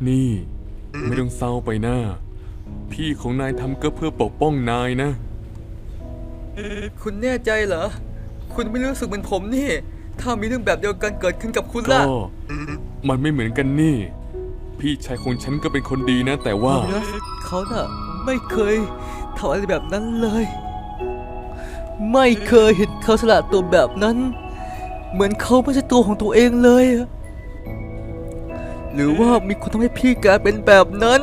นี่ไม่ต้องเศร้าไปนะพี่ของนายทำก็เพื่อปกป้องนายนะคุณแน่ใจเหรอคุณไม่รู้สึกเหมือนผมนี่ถ้ามีเรื่องแบบเดียวกันเกิดขึ้นกับคุณล่ะก็มันไม่เหมือนกันนี่พี่ชายของฉันก็เป็นคนดีนะแต่ว่าเขาน่ะไม่เคยทำอะไรแบบนั้นเลยไม่เคยเห็นเขาสละตัวแบบนั้นเหมือนเขาไม่ใช่ตัวของตัวเองเลยหรือว่ามีคนทำให้พี่กลายเป็นแบบนั้น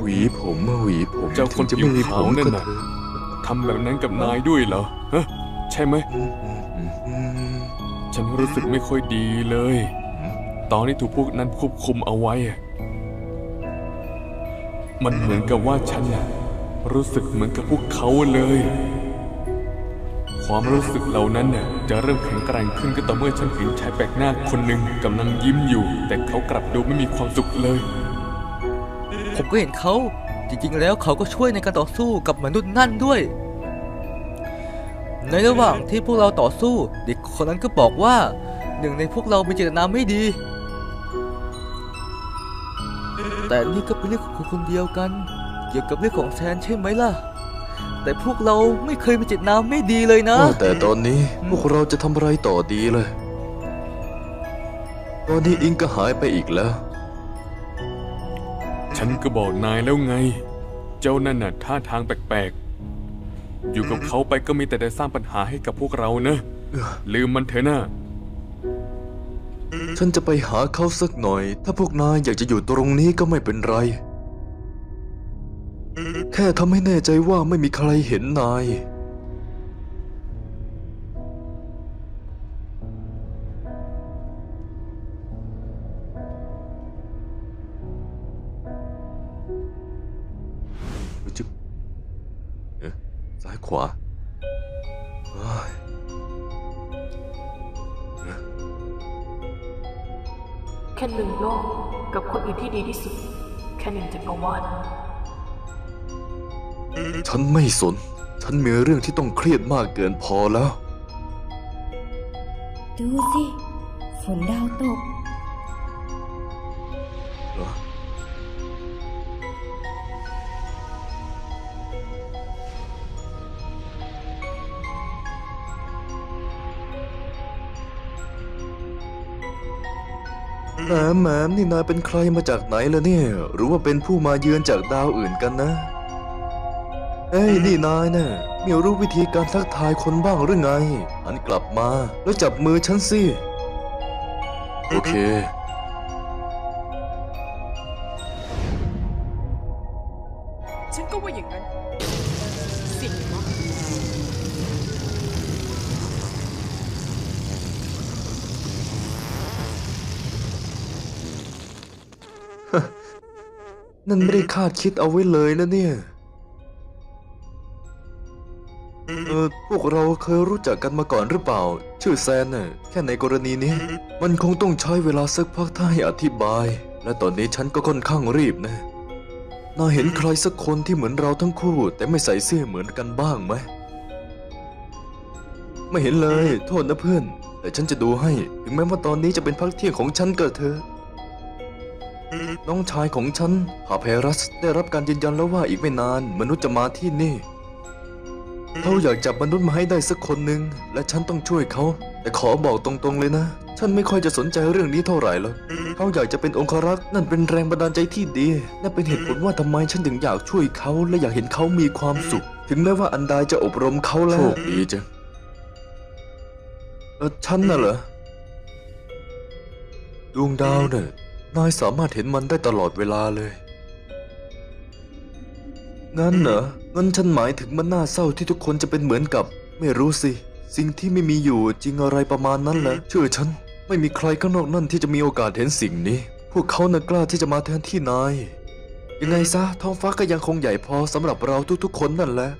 หวีผมเจ้าคนผิวขาวนั่นน่ะทำแบบนั้นกับนายด้วยเหรอฮะใช่ไหมฉันรู้สึกไม่ค่อยดีเลยตอนที่ถูกพวกนั้นควบคุมเอาไว้มันเหมือนกับว่าฉันรู้สึกเหมือนกับพวกเขาเลยความรู้สึกเหล่านั้นจะเริ่มแข็งแกร่งขึ้นก็ต่อเมื่อฉันเห็นชายแปลกหน้าคนหนึ่งกำลังยิ้มอยู่แต่เขากลับดูไม่มีความสุขเลยผมก็เห็นเขาจริงๆแล้วเขาก็ช่วยในการต่อสู้กับมนุษย์นั่นด้วยในระหว่างที่พวกเราต่อสู้เด็กคนนั้นก็บอกว่าหนึ่งในพวกเรามีเจตนาไม่ดีแต่นี่ก็เป็นเรื่องของคนคนเดียวกันเกี่ยวกับเรื่องของแซนใช่ไหมล่ะแต่พวกเราไม่เคยมีเจตนาไม่ดีเลยนะแต่ตอนนี้พวกเราจะทำอะไรต่อดีเลยตอนนี้อิงก็หายไปอีกแล้วฉันก็บอกนายแล้วไงเจ้านั่นน่ะท่าทางแปลกๆอยู่กับเขาไปก็มีแต่จะสร้างปัญหาให้กับพวกเรานะลืมมันเถอะนะฉันจะไปหาเขาสักหน่อยถ้าพวกนายอยากจะอยู่ตรงนี้ก็ไม่เป็นไรแค่ทำให้แน่ใจว่าไม่มีใครเห็นนายซ้ายขวาแค่หนึ่งโลกกับคนอื่นที่ดีที่สุดแค่หนึ่งจักรวาลฉันไม่สนฉันมีเรื่องที่ต้องเครียดมากเกินพอแล้วดูสิฝนดาวตกแหมนี่นายเป็นใครมาจากไหนล่ะเนี่ยหรือว่าเป็นผู้มาเยือนจากดาวอื่นกันนะเอ้ยนี่นายน่ะไม่รู้วิธีการทักทายคนบ้างหรือไงหันกลับมาแล้วจับมือฉันสิโอเคฉันก็ว่าอย่างนั้นสิ่งมั้งนั่นไม่ได้คาดคิดเอาไว้เลยนะเนี่ยพวกเราเคยรู้จักกันมาก่อนหรือเปล่าชื่อแซนน่ะแค่ในกรณีนี้มันคงต้องใช้เวลาสักพักถ้าให้อธิบายและตอนนี้ฉันก็ค่อนข้างรีบนะนายเห็นใครสักคนที่เหมือนเราทั้งคู่แต่ไม่ใส่เสื้อเหมือนกันบ้างไหมไม่เห็นเลยโทษนะเพื่อนแต่ฉันจะดูให้ถึงแม้ว่าตอนนี้จะเป็นพักเที่ยงของฉันก็เถอะน้องชายของฉันพาเพรัสได้รับการยืนยันแล้วว่าอีกไม่นานมนุษย์จะมาที่นี่เขาอยากจับมนุษย์มาให้ได้สักคนหนึ่งและฉันต้องช่วยเขาแต่ขอบอกตรงๆเลยนะฉันไม่ค่อยจะสนใจเรื่องนี้เท่าไหร่หรอกเขาอยากจะเป็นองครักษ์นั่นเป็นแรงบันดาลใจที่ดีและเป็นเหตุผลว่าทำไมฉันถึงอยากช่วยเขาและอยากเห็นเขามีความสุขถึงแม้ว่าอันดาจะอบรมเขาแล้วโชคดีจังฉันน่ะเหรอดวงดาวเนี่ยนายสามารถเห็นมันได้ตลอดเวลาเลยงั้นเหรองั้นฉันหมายถึงมันน่าเศร้าที่ทุกคนจะเป็นเหมือนกับไม่รู้สิสิ่งที่ไม่มีอยู่จริงอะไรประมาณนั้นแหละเชื่อฉันไม่มีใครข้างนอกนั่นที่จะมีโอกาสเห็นสิ่งนี้พวกเขาน่ะกล้าที่จะมาแทนที่นายยังไงซะท้องฟ้าก็ยังคงใหญ่พอสำหรับเราทุกๆคนนั่นแหละ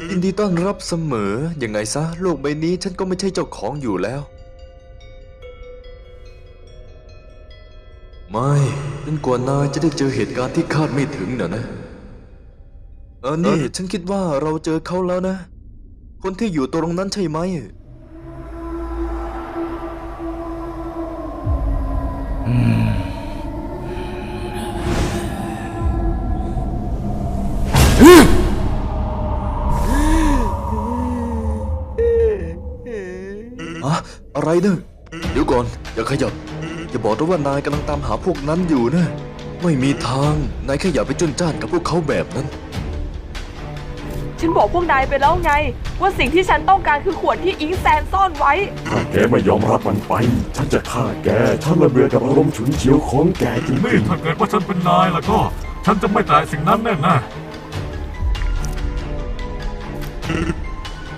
ยินดีต้อนรับเสมอยังไงซะโลกใบนี้ฉันก็ไม่ใช่เจ้าของอยู่แล้วไม่จนกว่านายจะได้เจอเหตุการณ์ที่คาดไม่ถึงนะนี่ฉันคิดว่าเราเจอเขาแล้วนะ คนที่อยู่ตรงนั้นใช่ไหม อะอะไรเนอะเดี๋ยวก่อน อย่าขยับ อย่าบอกนะว่านายกำลังตามหาพวกนั้นอยู่นะ ไม่มีทาง นายแค่อย่าไปจุนจ้านกับพวกเขาแบบนั้น ฉันบอกพวกนายไปแล้วไง ว่าสิ่งที่ฉันต้องการคือขวดที่อิงแซนซ่อนไว้ ถ้าแกไม่ยอมรับมันไป ฉันจะฆ่าแก ฉันระเบื่อกับอารมณ์ฉุนเฉียวของแกจริ นี่ ง ถ้าเกิดว่าฉันเป็นนายแล้วก็ ฉันจะไม่แตะสิ่งนั้นแน่ๆ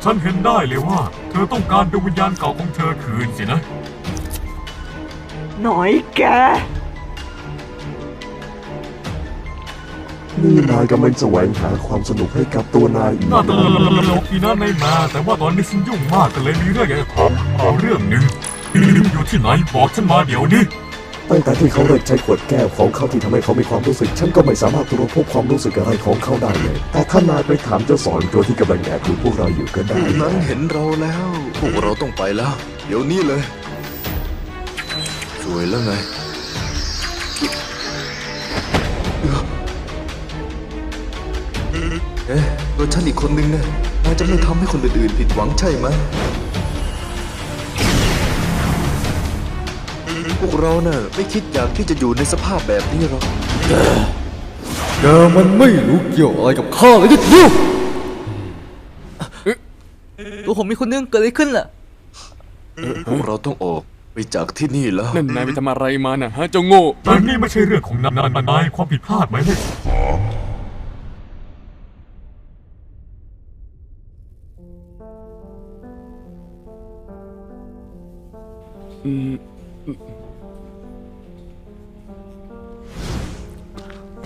ฉันเห็นได้เลยว่า เธอต้องการดวงวิญญาณเก่าของเธอคืนสินะ หน่อยแก ๆนี่นายกำลังแสวงหาความสนุกให้กับตัวนายอีก น่าตลกดีนะในมาแต่ว่าตอนนี้ฉันยุ่งมากกันเลยมีเรื่องอยากจะถามเอาเรื่องหนึ่งอยู่ที่ไหนบอกฉันมาเดี๋ยวนี้ ตั้งแต่ที่เขาเลิกใช้ขวดแก้วของเขาที่ทำให้เขามีความรู้สึก ฉันก็ไม่สามารถตรวจพบความรู้สึกอะไรของเขาได้เลย แต่ถ้านายไปถามเจ้าสอนตัวที่กำลังแอบดูพวกเราอยู่ก็ได้ นั้นเห็นเราแล้ว พวกเราต้องไปแล้ว เดี๋ยวนี้เลย สวยแล้วไง เอ๊ะตัวฉันอีกคนนึงเนี่ยนายจะไม่ทำให้คนอื่นๆผิดหวังใช่ไหม พวกเราน่ะไม่คิดอยากที่จะอยู่ในสภาพแบบนี้หรอก แกมันไม่รู้เกี่ยวอะไรกับข้าเลยทีเดียวตัวผมมีคนนึงเกิดอะไรขึ้นล่ะ พวกเราต้องออกไปจากที่นี่แล้ว นั่นนายไปทำอะไรมาน่ะฮะเจ้าโง่ แต่นี่ไม่ใช่เรื่องของนายความผิดพลาดไหมเนี่ย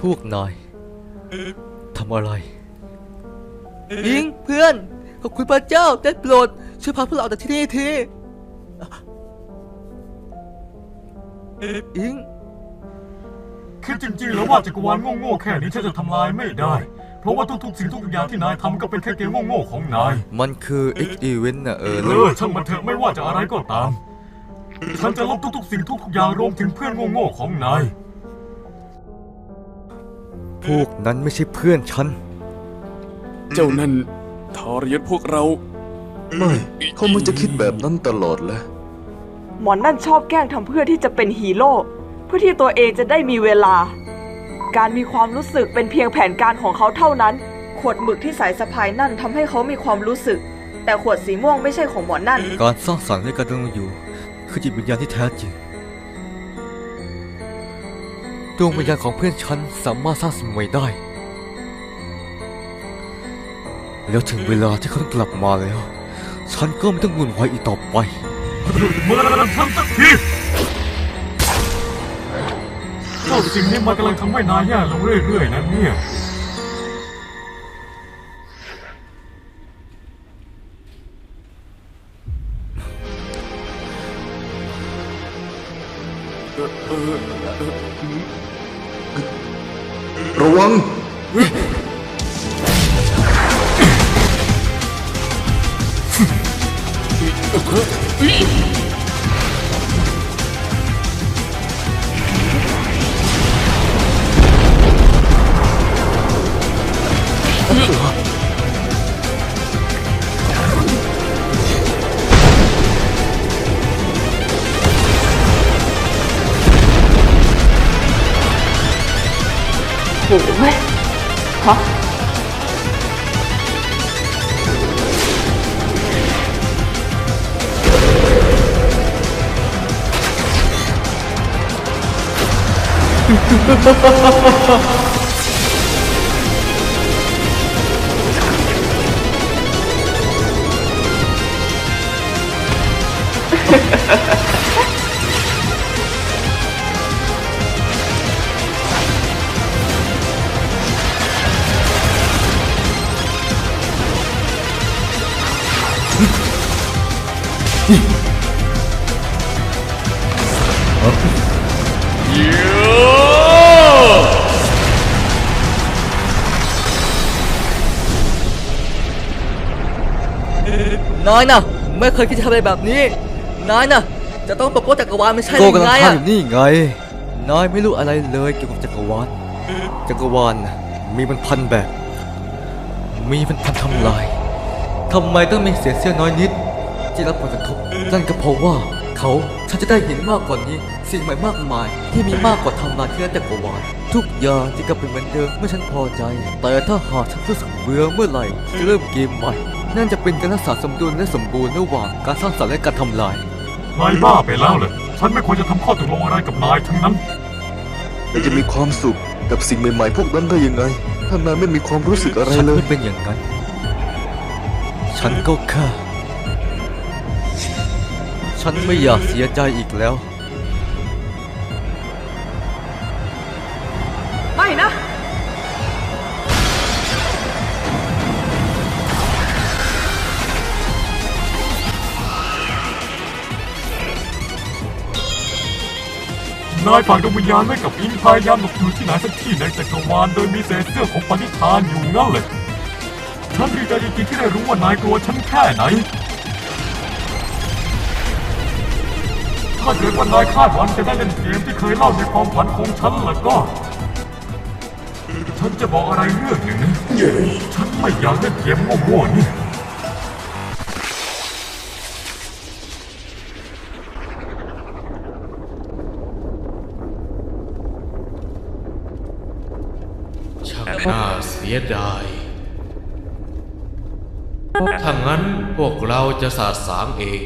พวกนายทำอะไรอิงเพื่อนขอบคุณพระเจ้าได้โปรดช่วยพาพวกเราออกจากที่นี่ทีอิง คือจริงๆแล้วว่าจักรวาลโง่ๆแค่นี้ฉันจะทำลายไม่ได้ เพราะว่าทุกๆสิ่งทุกอย่างที่นายทำก็เป็นแค่เกมโง่ๆของนาย มันคือ X Event น่ะช่างมันเถอะไม่ว่าจะอะไรก็ตาม ฉันจะลบทุกๆสิ่งทุกๆอย่างรวมถึงเพื่อนโง่ๆของนาย พวกนั้นไม่ใช่เพื่อนฉัน เจ้านั่นทรยศพวกเรา ไม่เขามันจะคิดแบบนั้นตลอดแหละ หมอนนั่นชอบแกล้งทำเพื่อที่จะเป็นฮีโร่เพื่อที่ตัวเองจะได้มีเวลา การมีความรู้สึกเป็นเพียงแผนการของเขาเท่านั้น ขวดหมึกที่สายสะพายนั่นทำให้เขามีความรู้สึก แต่ขวดสีม่วงไม่ใช่ของหมอนนั่น การสร้างสรรค์และการดำรงอยู่คือจิตวิญญาณที่แท้จริงดวงวิญญาณของเพื่อนฉันสามารถสร้างสิ่งใหม่ได้ แล้วถึงเวลาที่เขาต้องกลับมาแล้ว ฉันก็ไม่ต้องวุ่นวายอีกต่อไป เมื่อนั้นทำสักทีเจ้าสิ่งนี้มันกำลังทำให้นายแย่ลงเรื่อยๆนะเนี่ย ระวัง โอ้ยฮะ เ นายนะไม่เคยคิดจะทำอะไรแบบนี้นายนะจะต้องปกป้องจักรวาลไม่ใช่หรือไงอะนี่ไงนายไม่รู้อะไรเลยเกี่ยวกับจักรวาลน่ะมีเป็นพันแบบมีเป็นพันทำลายทำไมต้องมีเสียเสี้ยวน้อยนิดที่รับผลกระทบนั่นก็เพราะว่าฉันจะได้เห็นมากกว่านี้สิ่งใหม่มากมายที่มีมากกว่าทำลายที่จักรวาลทุกอย่างจะกลับเป็นเหมือนเดิมเมื่อฉันพอใจแต่ถ้าหากฉันรู้สึกเบื่อเมื่อไหร่จะเริ่มเกมใหม่นั่นจะเป็นการรักษาสมดุลและสมบูรณ์ระหว่างการสร้างสรรค์และการทำลาย นายบ้าไปแล้วเลยฉันไม่ควรจะทำข้อตกลงอะไรกับนายทั้งนั้น แต่จะมีความสุขกับสิ่งใหม่ๆพวกนั้นได้ยังไงถ้านายไม่มีความรู้สึกอะไร ฉัน เลย ไม่เป็นอย่างนั้นฉันก็แค่ฉันไม่อยากเสียใจอีกแล้ว ไม่นะ นายฝากดวงวิญญาณไว้กับอิงพยายามหลบอยู่ที่ไหนสักที่ในจักรวาลโดยมีเศษเสื้อของปณิธานอยู่งั้นเลยฉันดีใจจริงๆที่ได้รู้ว่านายกลัวฉันแค่ไหนถ้าเกิดว่านายคาดหวังจะได้เล่นเกมที่เคยเล่าในความฝันของฉันแล้วก็ฉันจะบอกอะไรเรื่องหนึ่งนะฉันไม่อยากเล่นเกมโง่ๆนี่น่าเสียดายถ้างั้นพวกเราจะสาดสางเอง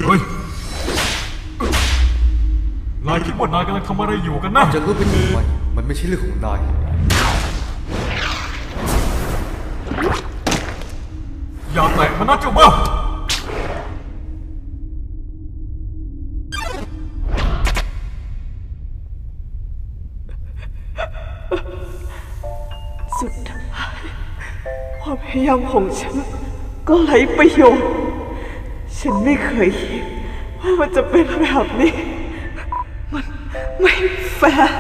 เฮ้ยนายคิดว่านายกำลังทำอะไรอยู่กันนะจะรู้เป็นยังไงมันไม่ใช่เรื่องของนายอย่าแตะมันนะเจ้าบ้าสุดท้ายความพยายามของฉันก็ไร้ประโยชน์ฉันไม่เคยคิดว่ามันจะเป็นแบบนี้มันไม่แฟร์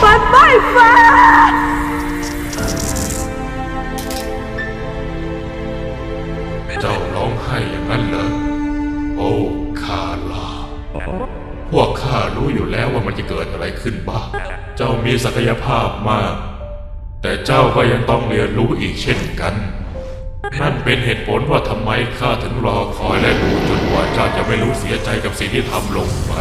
มันไม่แฟร์ เจ้าร้องไห้อย่างนั้นเหรอโอ้คาลาพวกข้ารู้อยู่แล้วว่ามันจะเกิดอะไรขึ้นบ้างเจ้ามีศักยภาพมากแต่เจ้าก็ยังต้องเรียนรู้อีกเช่นกันนั่นเป็นเหตุผลว่าทำไมข้าถึงรอคอยและดูจนกว่าเจ้าจะไม่รู้เสียใจกับสิ่งที่ทำลงไป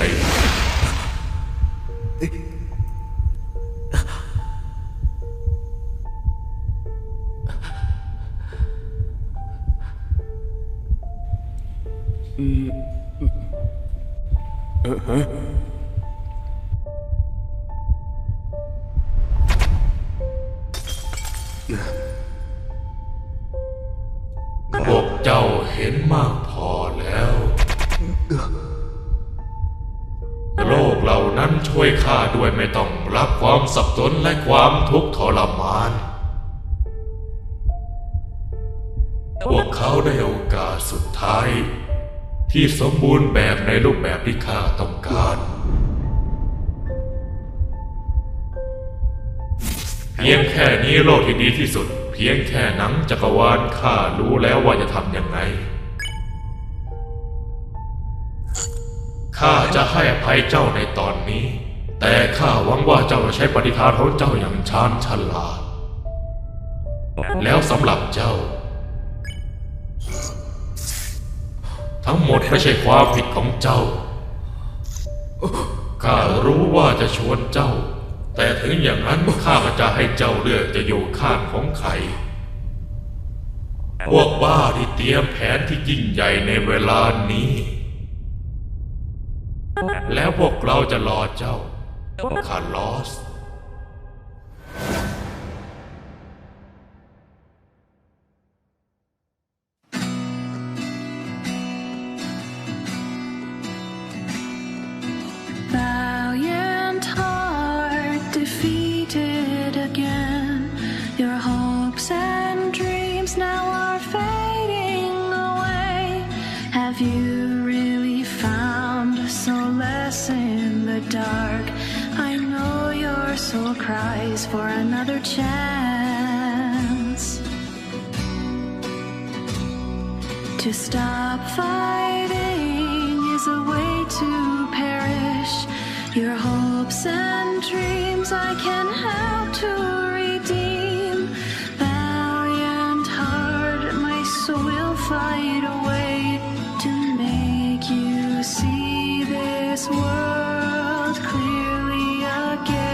พวกเจ้าเห็นมากพอแล้วโลกเหล่านั้นช่วยข้าด้วยไม่ต้องรับความสับสนและความทุกข์ทรมานพวกเขาได้โอกาสสุดท้ายที่สมบูรณ์แบบในรูปแบบที่ข้าต้องการเพียงแค่นี้โลกที่ดีที่สุดเพียงแค่หนังจักรวาลข้ารู้แล้วว่าจะทำยังไงข้าจะให้อภัยเจ้าในตอนนี้แต่ข้าหวังว่าเจ้าจะใช้ปฏิภาณของเจ้าอย่างชาญฉลาดแล้วสำหรับเจ้าทั้งหมดไม่ใช่ความผิดของเจ้าข้ารู้ว่าจะชวนเจ้าแต่ถึงอย่างนั้นข้าก็จะให้เจ้าเลือกจะอยู่ข้างของใครพวกบ้าที่เตรียมแผนที่ยิ่งใหญ่ในเวลานี้แล้วพวกเราจะรอเจ้าคาร์ลอสValiant heart defeated again. Your hopes and dreams now are fading away. Have you really found solace in the dark? I know you're or cries for another chance. To stop fighting is a way to perish. Your hopes and dreams I can help to redeem. Valiant heart, my soul will fight away to make you see this world clearly again.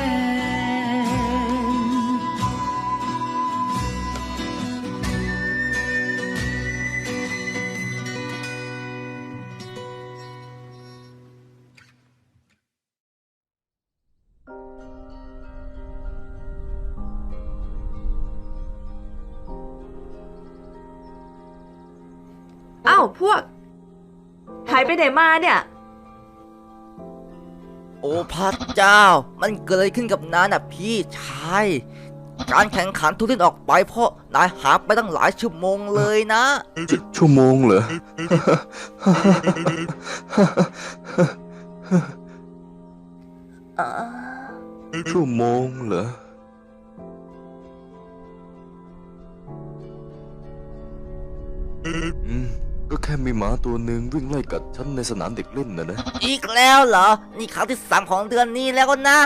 อ้าวพวก หายไปไหนมาเนี่ย โอ้พระเจ้า มันเกิดอะไรขึ้นกับนายน่ะพี่ชาย การแข่งขันทุกเล่นออกไปเพราะนายหาไปตั้งหลายชั่วโมงเลยนะ ชั่วโมงเหรอ ชั่วโมงเหรอ ก็แค่มีหมาตัวหนึ่งวิ่งไล่กัดฉันในสนามเด็กเล่นนะ อีกแล้วเหรอ นี่ครั้งที่3ของเดือนนี้แล้วก็นะ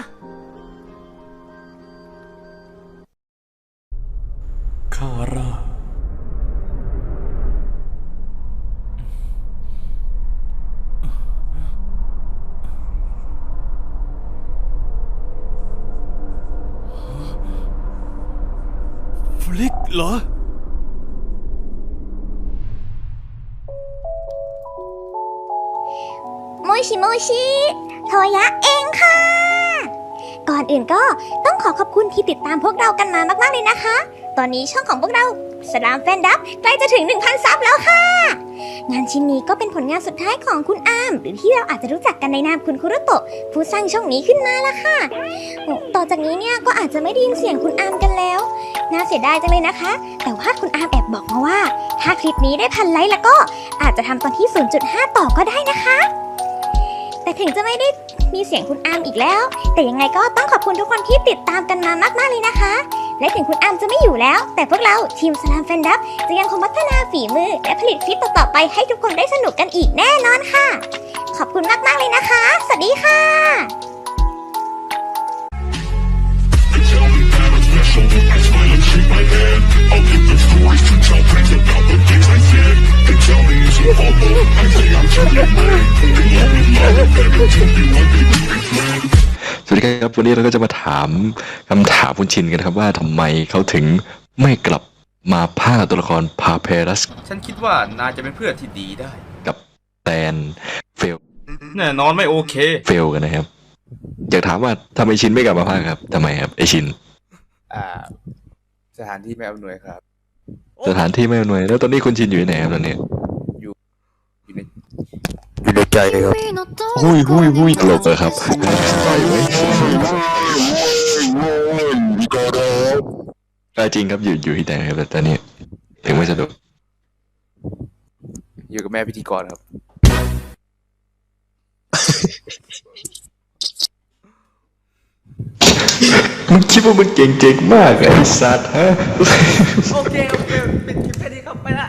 คาร่า ฟลิกเหรอ โมชิโมชิโทยะเองค่ะ ก่อนอื่นก็ต้องขอบคุณที่ติดตามพวกเรากันมามากๆเลยนะคะ ตอนนี้ช่องของพวกเราสลามแฟนดับใกล้จะถึง 1,000 ซับแล้วค่ะ งานชิ้นนี้ก็เป็นผลงานสุดท้ายของคุณอามหรือที่เราอาจจะรู้จักกันในนามคุณคุโรโตะผู้สร้างช่องนี้ขึ้นมาละค่ะ ต่อจากนี้เนี่ยก็อาจจะไม่ได้ยินเสียงคุณอามกันแล้วน่าเสียดายจังเลยนะคะ แต่ว่าคุณอามแอบบอกมาว่าถ้าคลิปนี้ได้1,000 ไลค์แล้วก็อาจจะทำตอนที่ 0.5 ต่อก็ได้นะคะ แต่ถึงจะไม่ได้มีเสียงคุณอามอีกแล้ว แต่ยังไงก็ต้องขอบคุณทุกคนที่ติดตามกันมามากๆเลยนะคะ และถึงคุณอามจะไม่อยู่แล้ว แต่พวกเราทีมสลามแฟนดับจะยังคงพัฒนาฝีมือและผลิตคลิปต่อๆไปให้ทุกคนได้สนุกกันอีกแน่นอนค่ะ ขอบคุณมากๆเลยนะคะ สวัสดีค่ะ สวัสดีครับวันนี้เราก็จะมาถามคำถามคุณชินกันครับว่าทำไมเขาถึงไม่กลับมาพากย์ตัวละครพาเพรัส ฉันคิดว่านายจะเป็นเพื่อนที่ดีได้ กับแตนเฟล แน่นอนไม่โอเค เฟลกันนะครับอยากถามว่าทำไมชินไม่กลับมาพากย์ครับทำไมครับไอชิน สถานที่ไม่อำนวยครับ สถานที่ไม่อำนวยแล้วตอนนี้คุณชินอยู่ที่ไหนครับตอนนี้อยู่ในใจครับหุ้ยตลกเลยครับจริงครับอยู่ที่ไหนครับแต่ตอนนี้ถึงไม่สะดวก อยู่กับแม่พิธีกรครับ มึงคิดว่ามึงเก่งๆมากไอ้สัตว์ฮะ โอเคปิดคลิปแค่นี้ครับไปละ